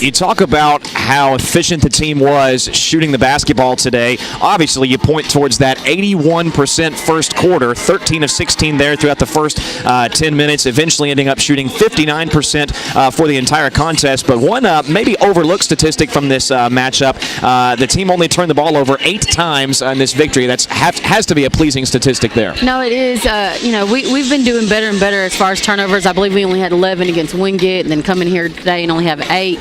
You talk about how efficient the team was shooting the basketball today. Obviously, you point towards that 81% first quarter, 13 of 16 there throughout the first 10 minutes, eventually ending up shooting 59% for the entire contest. But one maybe overlooked statistic from this matchup, the team only turned the ball over 8 times in this victory. That has to be a pleasing statistic there. No, it is. We've been doing better and better as far as turnovers. I believe we only had 11 against Wingate, and then coming here today and only have 8.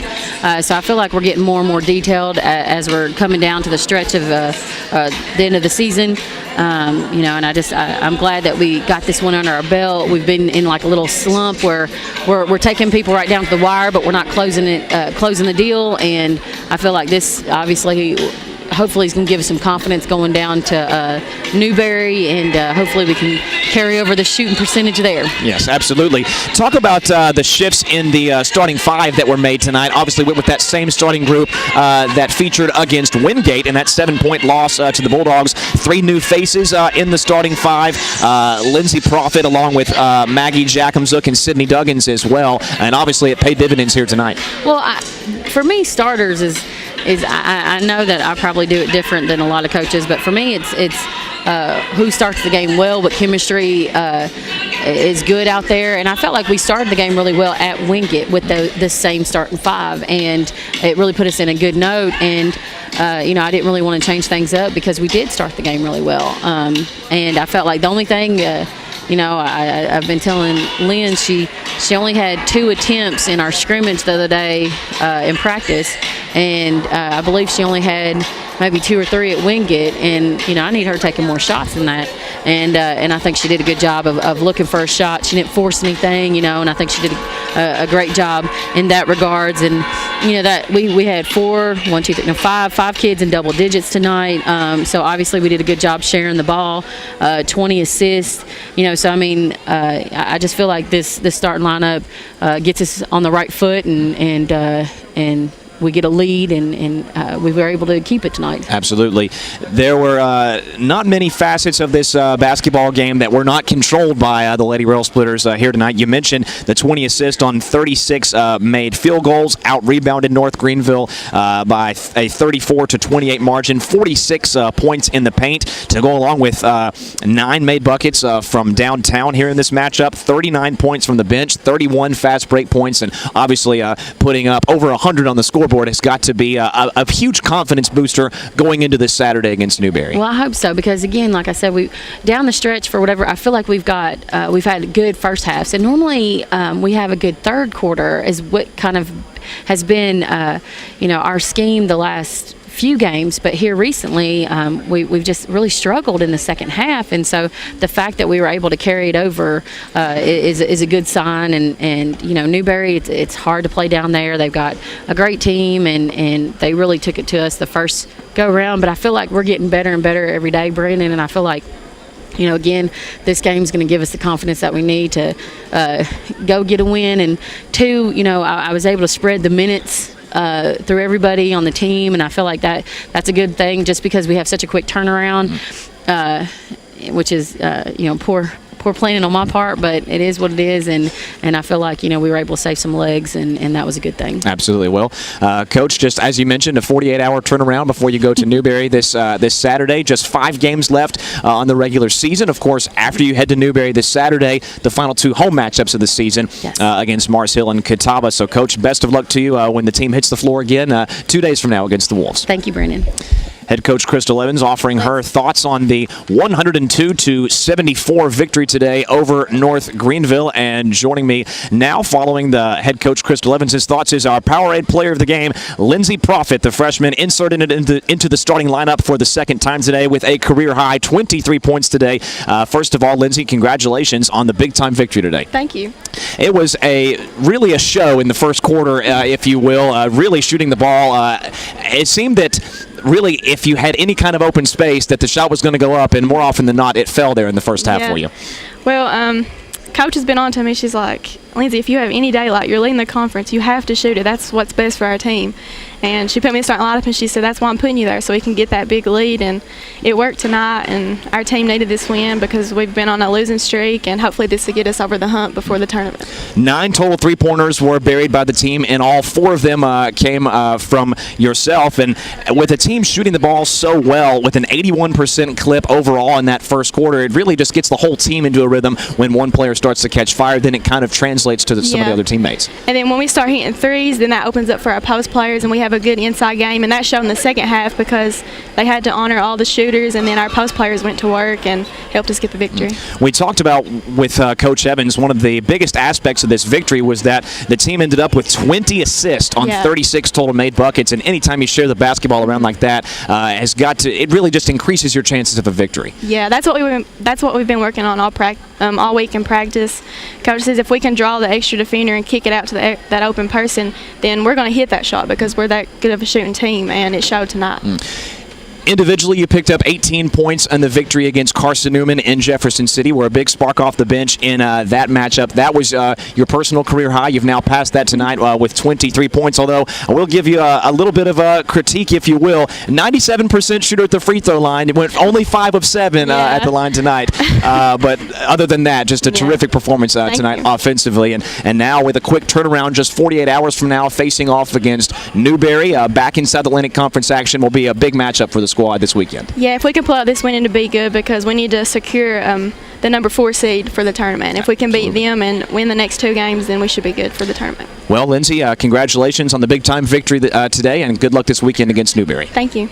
So I feel like we're getting more and more detailed as we're coming down to the stretch of the end of the season. And I'm glad that we got this one under our belt. We've been in like a little slump where we're taking people right down to the wire, but we're not closing the deal. And I feel like this obviously, hopefully, is going to give us some confidence going down to Newberry, and hopefully we can carry over the shooting percentage there. Yes, absolutely. Talk about the shifts in the starting 5 that were made tonight. Obviously, went with that same starting group that featured against Wingate in that 7-point loss to the Bulldogs. 3 new faces in the starting 5. Lindsay Proffitt along with Maggie Jackamzook and Sydney Duggins as well. And obviously, it paid dividends here tonight. Well, for me, starters is I know that I probably do it different than a lot of coaches, but for me it's who starts the game well, but chemistry is good out there. And I felt like we started the game really well at Wingate with the same starting 5, and it really put us in a good note. And I didn't really want to change things up because we did start the game really well. And I felt like the only thing I've been telling Lynn, she only had 2 attempts in our scrimmage the other day in practice, and I believe she only had maybe 2 or 3 at Wingate, and I need her taking more shots than that. And I think she did a good job of looking for a shot. She didn't force anything, and I think she did a great job in that regards. And that we had 5 kids in double digits tonight. So obviously we did a good job sharing the ball. 20 assists. So I mean, I just feel like this starting lineup gets us on the right foot, and we get a lead, and we were able to keep it tonight. Absolutely. There were not many facets of this basketball game that were not controlled by the Lady Railsplitters here tonight. You mentioned the 20 assists on 36 made field goals, out-rebounded North Greenville by a 34-28 margin, 46 points in the paint to go along with 9 made buckets from downtown here in this matchup, 39 points from the bench, 31 fast break points, and obviously putting up over 100 on the scoreboard has got to be a huge confidence booster going into this Saturday against Newberry. Well, I hope so, because again, like I said, we down the stretch for whatever, I feel like we've had good first halves, and normally we have a good third quarter is what kind of has been our scheme the last few games, but here recently we've just really struggled in the second half, and so the fact that we were able to carry it over is a good sign. And Newberry, it's hard to play down there. They've got a great team, and they really took it to us the first go around, but I feel like we're getting better and better every day, Brandon, and I feel like again, this game is going to give us the confidence that we need to go get a win. And 2, I was able to spread the minutes through everybody on the team, and I feel like that's a good thing, just because we have such a quick turnaround, which is poor planning on my part, but it is what it is, and I feel like we were able to save some legs, and that was a good thing. Absolutely. Well, Coach, just as you mentioned, a 48-hour turnaround before you go to Newberry this Saturday. Just 5 games left on the regular season. Of course, after you head to Newberry this Saturday, the final 2 home matchups of the season, yes, against Mars Hill and Catawba. So, Coach, best of luck to you when the team hits the floor again 2 days from now against the Wolves. Thank you, Brandon. Head coach Krystal Evans offering her thoughts on the 102-74 victory today over North Greenville. And joining me now, following the head coach Krystal Evans' thoughts, is our Powerade player of the game, Lindsay Proffitt, the freshman, inserted into the starting lineup for the second time today with a career-high 23 points today. First of all, Lindsay, congratulations on the big-time victory today. Thank you. It was really a show in the first quarter, if you will, really shooting the ball. It seemed that really, if you had any kind of open space, that the shot was going to go up, and more often than not, it fell there in the first half for you. Well, Coach has been on to me. She's like, Lindsay, if you have any daylight, you're leading the conference, you have to shoot it. That's what's best for our team. And she put me in the starting lineup, and she said, that's why I'm putting you there, so we can get that big lead. And it worked tonight, and our team needed this win because we've been on a losing streak, and hopefully this will get us over the hump before the tournament. 9 total three-pointers were buried by the team, and all 4 of them came from yourself. And with a team shooting the ball so well, with an 81% clip overall in that first quarter, it really just gets the whole team into a rhythm. When one player starts to catch fire, then it kind of translates to some of the other teammates. And then when we start hitting threes, then that opens up for our post players, and we have a good inside game. And that showed in the second half because they had to honor all the shooters, and then our post players went to work and helped us get the victory. We talked about with Coach Evans, one of the biggest aspects of this victory was that the team ended up with 20 assists on 36 total made buckets. And anytime you share the basketball around like that, it really just increases your chances of a victory. Yeah, that's what we've been working on all week in practice. Coach says if we can draw the extra defender and kick it out to that open person, then we're going to hit that shot because we're that good of a shooting team, and it showed tonight. Individually, you picked up 18 points in the victory against Carson Newman in Jefferson City. Were a big spark off the bench in that matchup. That was your personal career high. You've now passed that tonight with 23 points, although I will give you a little bit of a critique, if you will. 97% shooter at the free throw line. It went only 5 of 7 at the line tonight. But other than that, just a terrific performance tonight offensively. And now with a quick turnaround, just 48 hours from now, facing off against Newberry. Back in South Atlantic Conference action will be a big matchup for the squad this weekend. Yeah, if we can pull out this win, it'll be good because we need to secure the number 4 seed for the tournament. If we can beat them and win the next 2 games, then we should be good for the tournament. Well, Lindsay, congratulations on the big-time victory today, and good luck this weekend against Newberry. Thank you.